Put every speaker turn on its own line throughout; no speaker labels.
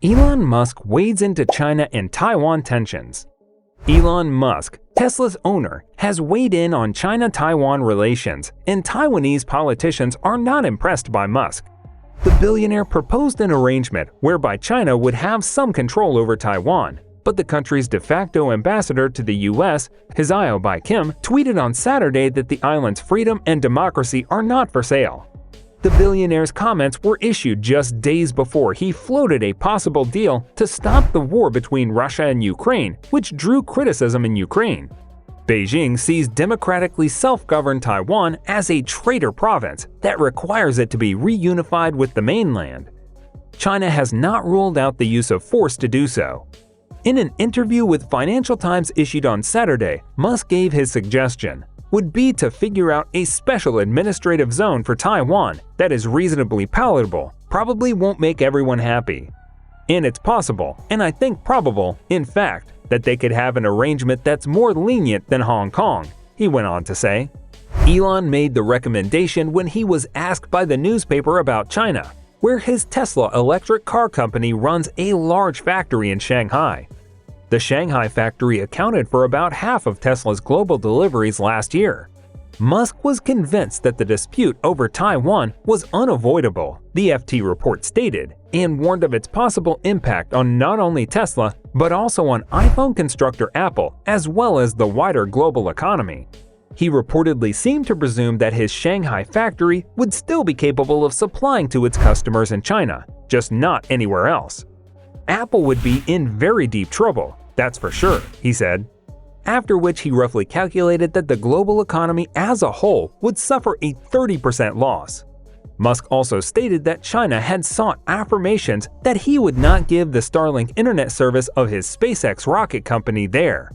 Elon Musk wades into China and Taiwan tensions. Elon Musk, Tesla's owner, has weighed in on China-Taiwan relations, and Taiwanese politicians are not impressed by Musk. The billionaire proposed an arrangement whereby China would have some control over Taiwan, but the country's de facto ambassador to the US, Hsiao Bi-khim, tweeted on Saturday that the island's freedom and democracy are not for sale. The billionaire's comments were issued just days before he floated a possible deal to stop the war between Russia and Ukraine, which drew criticism in Ukraine. Beijing sees democratically self-governed Taiwan as a traitor province that requires it to be reunified with the mainland. China has not ruled out the use of force to do so. In an interview with Financial Times issued on Saturday, Musk gave his suggestion would be to figure out a special administrative zone for Taiwan that is reasonably palatable, probably won't make everyone happy. And it's possible, and I think probable, in fact, that they could have an arrangement that's more lenient than Hong Kong, he went on to say. Elon made the recommendation when he was asked by the newspaper about China, where his Tesla electric car company runs a large factory in Shanghai. The Shanghai factory accounted for about half of Tesla's global deliveries last year. Musk was convinced that the dispute over Taiwan was unavoidable, the FT report stated, and warned of its possible impact on not only Tesla, but also on iPhone constructor Apple, as well as the wider global economy. He reportedly seemed to presume that his Shanghai factory would still be capable of supplying to its customers in China, just not anywhere else. Apple would be in very deep trouble, that's for sure, he said. After which he roughly calculated that the global economy as a whole would suffer a 30% loss. Musk also stated that China had sought affirmations that he would not give the Starlink internet service of his SpaceX rocket company there.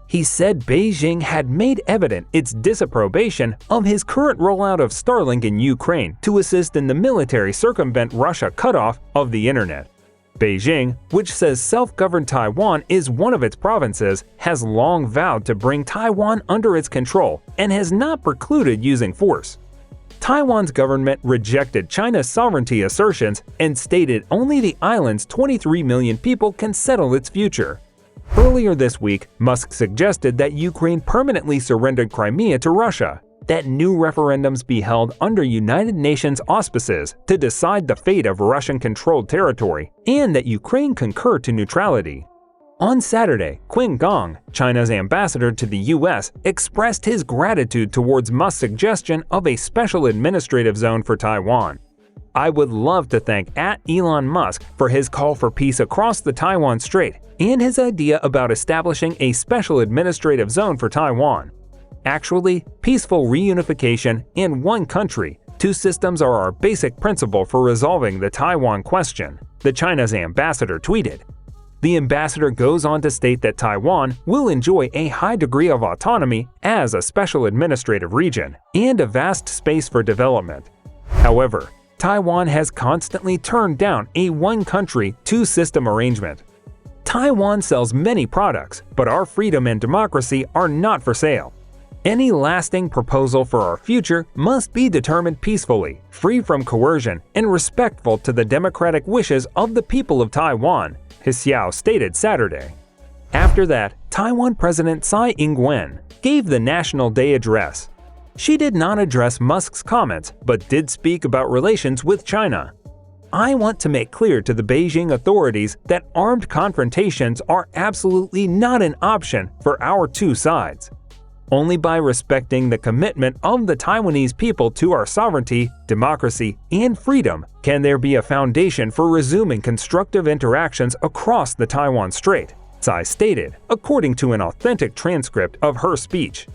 He said Beijing had made evident its disapprobation of his current rollout of Starlink in Ukraine to assist in the military circumvent Russia cutoff of the internet. Beijing, which says self-governed Taiwan is one of its provinces, has long vowed to bring Taiwan under its control and has not precluded using force. Taiwan's government rejected China's sovereignty assertions and stated only the island's 23 million people can settle its future. Earlier this week, Musk suggested that Ukraine permanently surrendered Crimea to Russia, that new referendums be held under United Nations auspices to decide the fate of Russian-controlled territory, and that Ukraine concur to neutrality. On Saturday, Qin Gang, China's ambassador to the US, expressed his gratitude towards Musk's suggestion of a special administrative zone for Taiwan. I would love to thank @Elon Musk for his call for peace across the Taiwan Strait and his idea about establishing a special administrative zone for Taiwan. Actually, peaceful reunification in one country, two systems are our basic principle for resolving the Taiwan question, the China's ambassador tweeted. The ambassador goes on to state that Taiwan will enjoy a high degree of autonomy as a special administrative region and a vast space for development. However, Taiwan has constantly turned down a one-country, two-system arrangement. Taiwan sells many products, but our freedom and democracy are not for sale. Any lasting proposal for our future must be determined peacefully, free from coercion, and respectful to the democratic wishes of the people of Taiwan, Hsiao stated Saturday. After that, Taiwan President Tsai Ing-wen gave the National Day address. She did not address Musk's comments, but did speak about relations with China. I want to make clear to the Beijing authorities that armed confrontations are absolutely not an option for our two sides. Only by respecting the commitment of the Taiwanese people to our sovereignty, democracy, and freedom can there be a foundation for resuming constructive interactions across the Taiwan Strait, Tsai stated, according to an authentic transcript of her speech.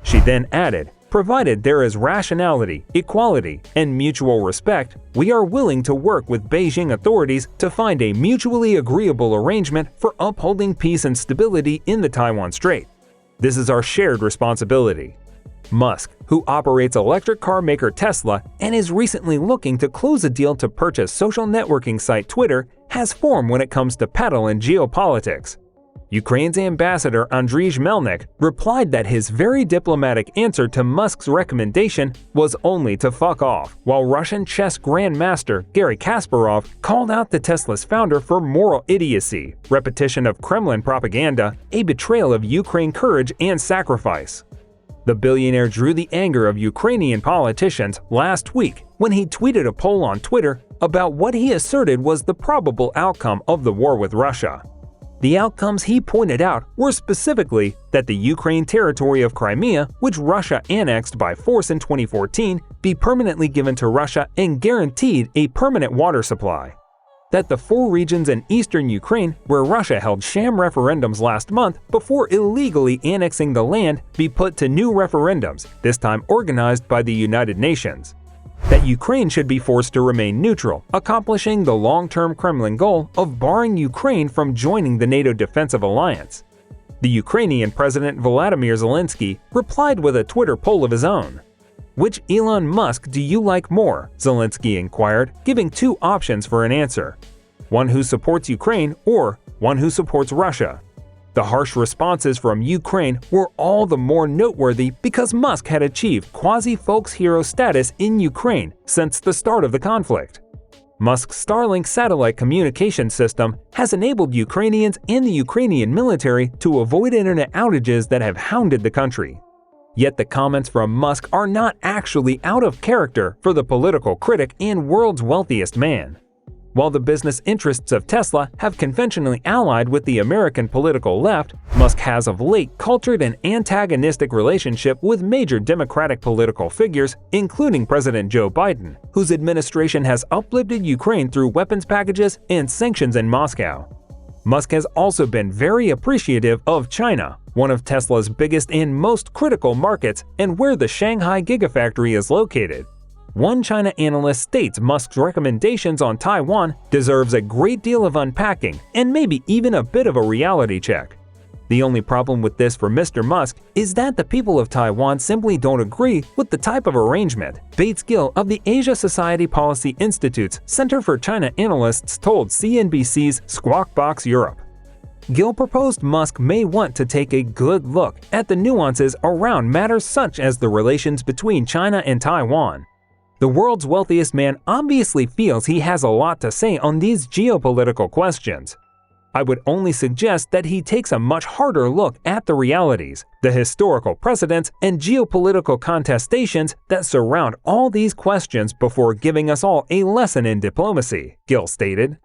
She then added, provided there is rationality, equality, and mutual respect, we are willing to work with Beijing authorities to find a mutually agreeable arrangement for upholding peace and stability in the Taiwan Strait. This is our shared responsibility. Musk, who operates electric car maker Tesla and is recently looking to close a deal to purchase social networking site Twitter, has form when it comes to peddle and geopolitics. Ukraine's ambassador Andriy Melnik replied that his very diplomatic answer to Musk's recommendation was only to fuck off, while Russian chess grandmaster Garry Kasparov called out the Tesla's founder for moral idiocy, repetition of Kremlin propaganda, a betrayal of Ukraine courage and sacrifice. The billionaire drew the anger of Ukrainian politicians last week when he tweeted a poll on Twitter about what he asserted was the probable outcome of the war with Russia. The outcomes he pointed out were specifically that the Ukraine territory of Crimea, which Russia annexed by force in 2014, be permanently given to Russia and guaranteed a permanent water supply. That the 4 regions in eastern Ukraine, where Russia held sham referendums last month before illegally annexing the land, be put to new referendums, this time organized by the United Nations. That Ukraine should be forced to remain neutral, accomplishing the long-term Kremlin goal of barring Ukraine from joining the NATO defensive alliance. The Ukrainian President Volodymyr Zelensky replied with a Twitter poll of his own. "Which Elon Musk do you like more?" Zelensky inquired, giving 2 options for an answer. One who supports Ukraine or one who supports Russia. The harsh responses from Ukraine were all the more noteworthy because Musk had achieved quasi-folks hero status in Ukraine since the start of the conflict. Musk's Starlink satellite communication system has enabled Ukrainians and the Ukrainian military to avoid internet outages that have hounded the country. Yet the comments from Musk are not actually out of character for the political critic and world's wealthiest man. While the business interests of Tesla have conventionally allied with the American political left, Musk has of late cultured an antagonistic relationship with major Democratic political figures, including President Joe Biden, whose administration has uplifted Ukraine through weapons packages and sanctions in Moscow. Musk has also been very appreciative of China, one of Tesla's biggest and most critical markets and where the Shanghai Gigafactory is located. One China analyst states Musk's recommendations on Taiwan deserves a great deal of unpacking and maybe even a bit of a reality check. The only problem with this for Mr. Musk is that the people of Taiwan simply don't agree with the type of arrangement, Bates Gill of the Asia Society Policy Institute's Center for China Analysts told CNBC's Squawk Box Europe. Gill proposed Musk may want to take a good look at the nuances around matters such as the relations between China and Taiwan. The world's wealthiest man obviously feels he has a lot to say on these geopolitical questions. I would only suggest that he takes a much harder look at the realities, the historical precedents, and geopolitical contestations that surround all these questions before giving us all a lesson in diplomacy, Gill stated.